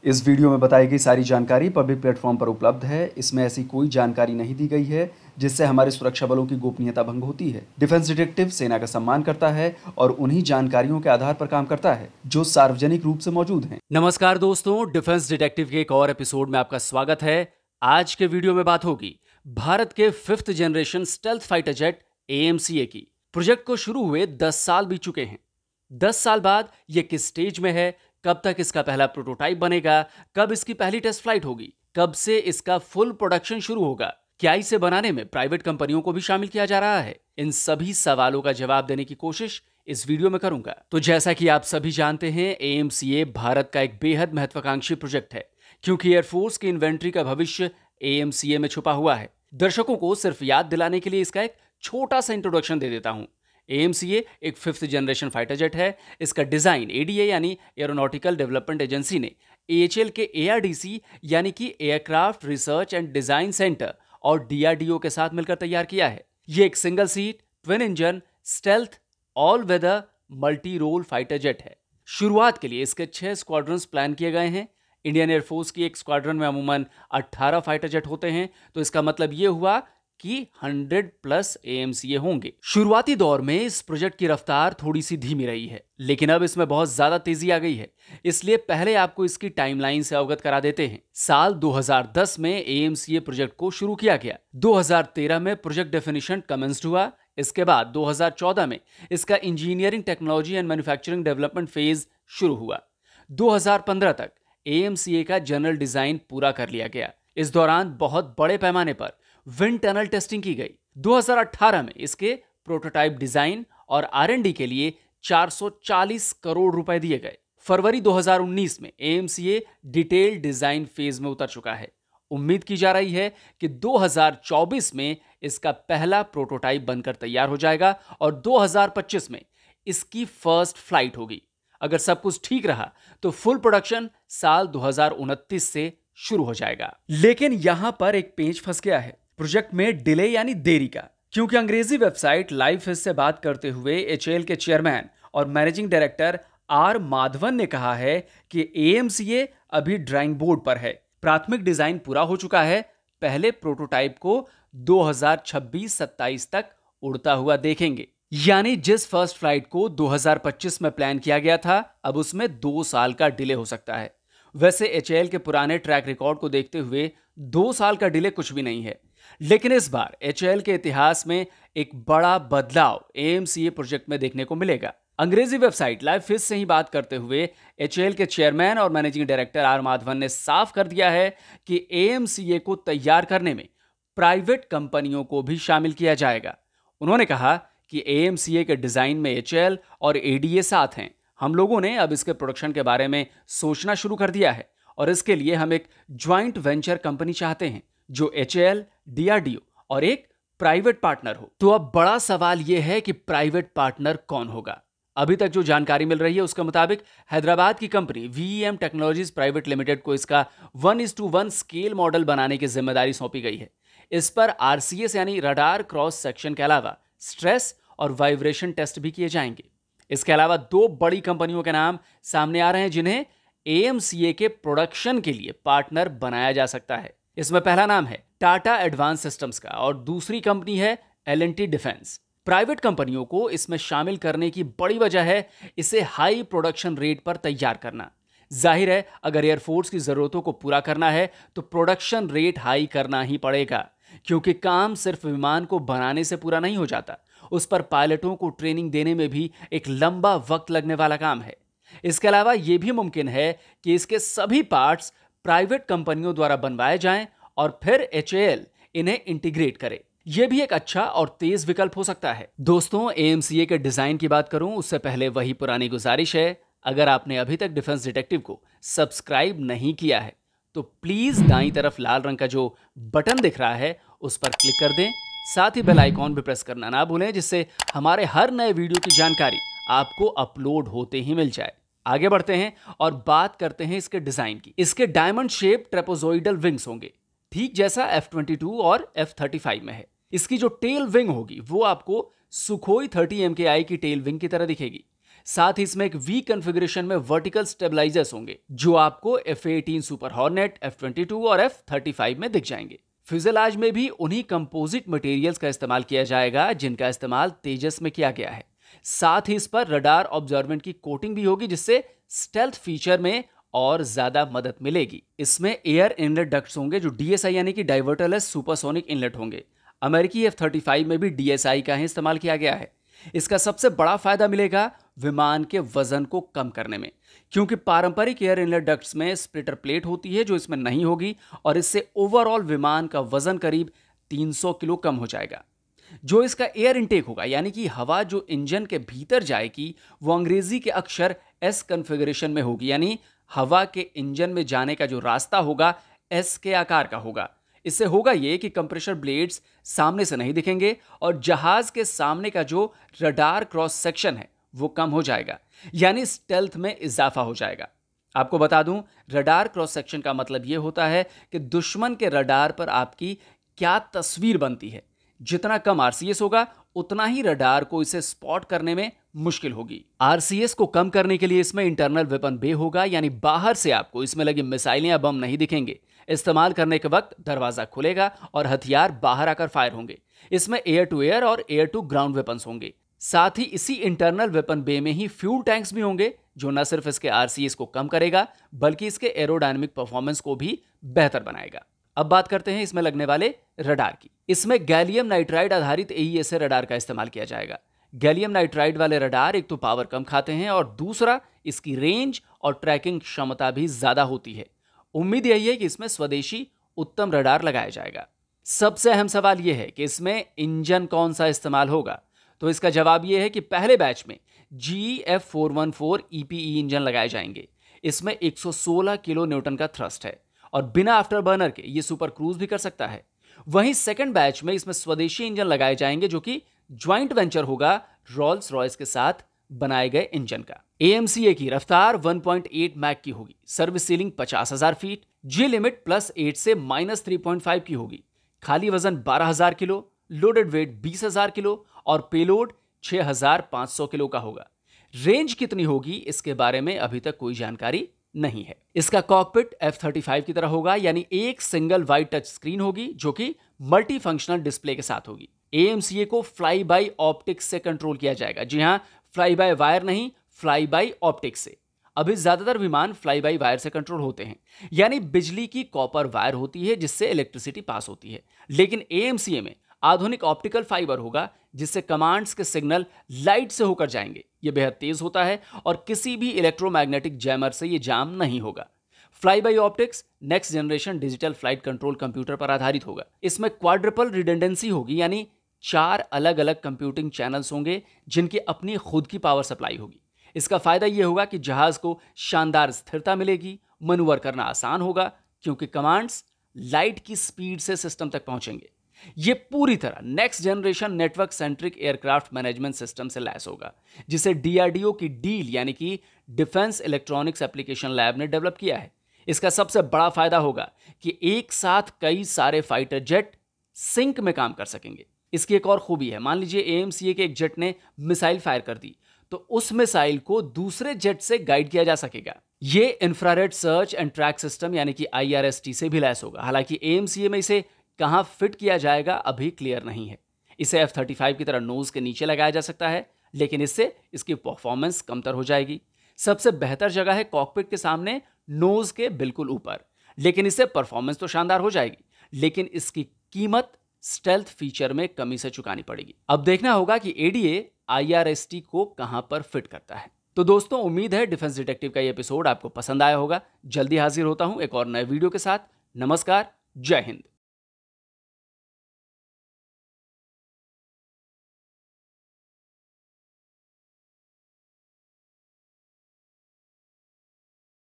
इस वीडियो में बताई गई सारी जानकारी पब्लिक प्लेटफॉर्म पर उपलब्ध है। इसमें ऐसी कोई जानकारी नहीं दी गई है जिससे हमारे सुरक्षा बलों की गोपनीयता भंग होती है। डिफेंस डिटेक्टिव सेना का सम्मान करता है और उन्हीं जानकारियों के आधार पर काम करता है जो सार्वजनिक रूप से मौजूद हैं। नमस्कार दोस्तों, डिफेंस डिटेक्टिव के एक और एपिसोड में आपका स्वागत है। आज के वीडियो में बात होगी भारत के 5th generation stealth fighter jet AMCA की। प्रोजेक्ट को शुरू हुए 10 साल बीत चुके हैं। 10 साल बाद ये किस स्टेज में है, कब तक इसका पहला प्रोटोटाइप बनेगा, कब इसकी पहली टेस्ट फ्लाइट होगी, कब से इसका फुल प्रोडक्शन शुरू होगा, क्या इसे बनाने में प्राइवेट कंपनियों को भी शामिल किया जा रहा है? इन सभी सवालों का जवाब देने की कोशिश इस वीडियो में करूंगा। तो जैसा कि आप सभी जानते हैं, AMCA भारत का एक बेहद महत्वाकांक्षी प्रोजेक्ट है, क्योंकि एयरफोर्स की इन्वेंट्री का भविष्य AMCA में छुपा हुआ है। दर्शकों को सिर्फ याद दिलाने के लिए इसका एक छोटा सा इंट्रोडक्शन दे देता हूं। AMCA एक 5th जनरेशन फाइटर जेट है। इसका डिजाइन ADA यानी एरोनॉटिकल डेवलपमेंट एजेंसी ने AHL के ARDC यानी कि aircraft research and design centre और DRDO के साथ मिलकर तैयार किया है। यह एक single seat, twin engine, stealth, all weather, multi role fighter jet है। शुरुआत के लिए इसके 6 स्क्वाड्रन्स प्लान किए गए हैं। इंडियन एयरफोर्स की एक स्क्वाड्रन में अमूमन 18 फाइटर जेट होते हैं, तो इसका मतलब यह हुआ कि 100+ AMCA होंगे। शुरुआती दौर में इस प्रोजेक्ट की रफ्तार थोड़ी सी धीमी रही है, लेकिन अब इसमें बहुत ज्यादा तेजी आ गई है। इसलिए पहले आपको इसकी टाइमलाइन से अवगत करा देते हैं। साल 2010 में AMCA प्रोजेक्ट को शुरू किया गया। 2013 में प्रोजेक्ट डेफिनेशन कमेंस्ड हुआ। इसके बाद 2014 में इसका engineering, technology and manufacturing development phase शुरू हुआ। 2015 तक AMCA का जनरल डिजाइन पूरा कर लिया गया। इस दौरान बहुत बड़े पैमाने पर विंड टनल टेस्टिंग की गई। 2018 में इसके प्रोटोटाइप डिजाइन और R&D के लिए 440 करोड़ रुपए दिए गए। फरवरी 2019 में AMCA डिटेल डिजाइन फेज में उतर चुका है। उम्मीद की जा रही है कि 2024 में इसका पहला प्रोटोटाइप बनकर तैयार हो जाएगा और 2025 में इसकी फर्स्ट फ्लाइट होगी। अगर सब कुछ ठीक रहा तो फुल प्रोडक्शन साल 2029 से शुरू हो जाएगा। लेकिन यहां पर एक पेंच फंस गया है, प्रोजेक्ट में डिले यानी देरी का। क्योंकि अंग्रेजी वेबसाइट लाइव फिश से बात करते हुए HAL के चेयरमैन और मैनेजिंग डायरेक्टर R माधवन ने कहा है कि AMCA अभी ड्राइंग बोर्ड पर है। प्राथमिक डिजाइन पूरा हो चुका है। पहले प्रोटोटाइप को 2026-27 तक उड़ता हुआ देखेंगे। यानी जिस फर्स्ट फ्लाइट को 2025 में प्लान किया गया था, अब उसमें 2 साल का डिले हो सकता है। वैसे HAL के पुराने ट्रैक रिकॉर्ड को देखते हुए 2 साल का डिले कुछ भी नहीं है, लेकिन इस बार HAL के इतिहास में एक बड़ा बदलाव AMCA प्रोजेक्ट में देखने को मिलेगा। अंग्रेजी वेबसाइट लाइव फिश से ही बात करते हुए HAL के चेयरमैन और मैनेजिंग डायरेक्टर R माधवन ने साफ कर दिया है कि AMCA को तैयार करने में प्राइवेट कंपनियों को भी शामिल किया जाएगा। उन्होंने कहा कि AMCA के डिजाइन में HAL और ADA साथ हैं। हम लोगों ने अब इसके प्रोडक्शन के बारे में सोचना शुरू कर दिया है और इसके लिए हम एक ज्वाइंट वेंचर कंपनी चाहते हैं जो HAL, DRDO और एक प्राइवेट पार्टनर हो। तो अब बड़ा सवाल यह है कि प्राइवेट पार्टनर कौन होगा। अभी तक जो जानकारी मिल रही है उसके मुताबिक हैदराबाद की company VEM technologies private limited को इसका 1:1 स्केल मॉडल बनाने की जिम्मेदारी सौंपी गई है। इस पर RCS यानी रडार क्रॉस सेक्शन के अलावा स्ट्रेस और वाइब्रेशन टेस्ट भी किए जाएंगे। इसके अलावा 2 बड़ी कंपनियों के नाम सामने आ रहे हैं जिन्हें AMCA के प्रोडक्शन के लिए पार्टनर बनाया जा सकता है। इसमें पहला नाम है टाटा एडवांस सिस्टम्स का और दूसरी कंपनी है L&T डिफेंस। प्राइवेट कंपनियों को इसमें शामिल करने की बड़ी वजह है इसे हाई प्रोडक्शन रेट पर तैयार करना। जाहिर है, अगर एयरफोर्स की जरूरतों को पूरा करना है तो प्रोडक्शन रेट हाई करना ही पड़ेगा, क्योंकि काम सिर्फ विमान को बनाने से पूरा नहीं हो जाता। उस पर पायलटों को ट्रेनिंग देने में भी एक लंबा वक्त लगने वाला काम है। इसके अलावा यह भी मुमकिन है कि इसके सभी पार्ट्स प्राइवेट कंपनियों द्वारा बनवाए जाएं और फिर HAL इन्हें इंटीग्रेट करे। यह भी एक अच्छा और तेज विकल्प हो सकता है। दोस्तों, AMCA के डिजाइन की बात करूं उससे पहले वही पुरानी गुजारिश है, अगर आपने अभी तक डिफेंस डिटेक्टिव को सब्सक्राइब नहीं किया है तो प्लीज दाईं तरफ लाल रंग का जो बटन दिख रहा है उस पर क्लिक कर दें। साथ ही बेल आइकॉन भी प्रेस करना ना भूलें, जिससे हमारे हर नए वीडियो की जानकारी आपको अपलोड होते ही मिल जाए। आगे बढ़ते हैं और बात करते हैं इसके डिजाइन की। इसके डायमंड शेप ट्रेपेजोइडल विंग्स होंगे, ठीक जैसा F-22 और F-35 में है। इसकी जो टेल विंग होगी वो आपको सुखोई 30 MKI की टेल विंग की तरह दिखेगी। साथ ही इसमें एक वी कॉन्फ़िगरेशन में वर्टिकल स्टेबलाइजर्स होंगे जो आपको F-18 सुपर हॉर्नेट, F-22 और F-35 में दिख जाएंगे। फ्यूजेलाज में भी उन्हीं कंपोजिट मटेरियल्स का इस्तेमाल किया जाएगा जिनका इस्तेमाल तेजस में किया गया है। साथ ही इस पर रडार ऑब्जर्वेंट की कोटिंग भी होगी जिससे स्टेल्थ फीचर में और ज्यादा मदद मिलेगी। इसमें एयर इनलेट डक्ट्स होंगे जो DSI यानी कि डाइवर्टरलेस सुपरसोनिक इनलेट होंगे। अमेरिकी F-35 में भी DSI का ही इस्तेमाल किया गया है। इसका सबसे बड़ा फायदा मिलेगा विमान के वजन को कम करने में, क्योंकि पारंपरिक एयर इनलेट डक्ट्स में स्प्लिटर प्लेट होती है जो इसमें नहीं होगी और इससे ओवरऑल विमान का वजन करीब 300 किलो कम हो जाएगा। जो इसका एयर इनटेक होगा यानी कि हवा जो इंजन के भीतर जाएगी वो अंग्रेजी के अक्षर S कॉन्फ़िगरेशन में होगी, यानी हवा के इंजन में जाने का जो रास्ता होगा S के आकार का होगा। इससे होगा यह कि कंप्रेशर ब्लेड्स सामने से नहीं दिखेंगे और जहाज के सामने का जो रडार क्रॉस सेक्शन है वो कम हो जाएगा, यानी स्टेल्थ में इजाफा हो जाएगा। आपको बता दूं, रडार क्रॉस सेक्शन का मतलब यह होता है कि दुश्मन के रडार पर आपकी क्या तस्वीर बनती है। जितना कम RCS होगा उतना ही रडार को इसे स्पॉट करने में मुश्किल होगी। RCS को कम करने के लिए इसमें इंटरनल वेपन बे होगा, यानी बाहर से आपको इसमें लगी मिसाइलें या बम नहीं दिखेंगे। इस्तेमाल करने के वक्त दरवाजा खुलेगा और हथियार बाहर आकर फायर होंगे। इसमें एयर टू एयर और एयर टू ग्राउंड वेपन्स होंगे। साथ ही इसी इंटरनल वेपन बे में ही फ्यूल टैंक्स भी होंगे जो न सिर्फ इसके RCS को कम करेगा बल्कि इसके एरोडायनेमिक परफॉर्मेंस को भी बेहतर बनाएगा। अब बात करते हैं इसमें लगने वाले रडार की। इसमें गैलियम नाइट्राइड आधारित AESA रडार का इस्तेमाल किया जाएगा। गैलियम नाइट्राइड वाले रडार एक तो पावर कम खाते हैं और दूसरा इसकी रेंज और ट्रैकिंग क्षमता भी ज्यादा होती है। उम्मीद यही है कि इसमें स्वदेशी उत्तम रडार लगाया जाएगा। सबसे अहम सवाल यह है कि इसमें इंजन कौन सा इस्तेमाल होगा, तो इसका जवाब यह है कि पहले बैच में GE F414 EPE इंजन लगाए जाएंगे। इसमें 116 किलो न्यूटन का थ्रस्ट है और बिना आफ्टर बर्नर के ये सुपर क्रूज भी कर सकता है। वहीं सेकंड बैच में इसमें स्वदेशी इंजन लगाए जाएंगे जो कि ज्वाइंट वेंचर होगा रोल्स रॉयस के साथ बनाए गए इंजन का। AMCA की रफ्तार 1.8 मैक की होगी। सर्विस सीलिंग 50,000 फीट, जी लिमिट +8 से -3.5 की होगी। खाली वजन 12,000 किलो, लोडेड वेट 20,000 किलो और पेलोड 6,500 किलो का होगा। रेंज कितनी होगी इसके बारे में अभी तक कोई जानकारी नहीं है। इसका कॉकपिट F-35 की तरह होगा, यानी एक सिंगल वाइड टच स्क्रीन होगी जो कि मल्टी फंक्शनल डिस्प्ले के साथ होगी। AMCA को फ्लाई बाय ऑप्टिक्स से कंट्रोल किया जाएगा। जी हां, फ्लाई बाय वायर नहीं, फ्लाई बाय ऑप्टिक्स से। अभी ज्यादातर विमान फ्लाई बाय वायर से कंट्रोल होते हैं, यानी बिजली की कॉपर वायर होती है जिससे इलेक्ट्रिसिटी पास होती है। लेकिन AMCA में आधुनिक ऑप्टिकल फाइबर होगा जिससे कमांड्स के सिग्नल लाइट से होकर जाएंगे। यह बेहद तेज होता है और किसी भी इलेक्ट्रोमैग्नेटिक जैमर से यह जाम नहीं होगा। Fly bye optics next generation digital flight control computer पर आधारित होगा। इसमें क्वाड्रपल रिडंडेंसी होगी, यानी 4 अलग अलग कंप्यूटिंग चैनल्स होंगे जिनकी अपनी खुद की पावर सप्लाई होगी। इसका फायदा यह होगा कि जहाज को शानदार स्थिरता मिलेगी, मनूवर करना आसान होगा क्योंकि कमांड्स लाइट की स्पीड से सिस्टम तक पहुंचेंगे। यह पूरी तरह next generation network centric aircraft management system से लैस होगा जिसे DRDO की डील यानी कि डिफेंस इलेक्ट्रॉनिक्स एप्लीकेशन लैब ने डेवलप किया है। इसका सबसे बड़ा फायदा होगा कि एक साथ कई सारे फाइटर जेट सिंक में काम कर सकेंगे। इसकी एक और खूबी है, मान लीजिए AMCA के एक जेट ने मिसाइल फायर कर दी तो उस मिसाइल को दूसरे जेट से गाइड किया जा सकेगा। यह infrared search and track system यानी कि IRST से भी लैस होगा। हालांकि AMCA में इसे कहां फिट किया जाएगा अभी क्लियर नहीं है। इसे F-35 की तरह नोज के नीचे लगाया जा सकता है, लेकिन इससे इसकी परफॉर्मेंस कमतर हो जाएगी। सबसे बेहतर जगह है कॉकपिट के सामने, नोज के बिल्कुल ऊपर। लेकिन इससे परफॉर्मेंस तो शानदार हो जाएगी, लेकिन इसकी कीमत स्टेल्थ फीचर में कमी से चुकानी पड़ेगी। अब देखना होगा कि ADA IRST को कहां पर फिट करता है। तो दोस्तों, उम्मीद है डिफेंस डिटेक्टिव का ये एपिसोड आपको पसंद आया होगा। जल्दी हाजिर होता हूं एक और नए वीडियो के साथ। नमस्कार, जय हिंद।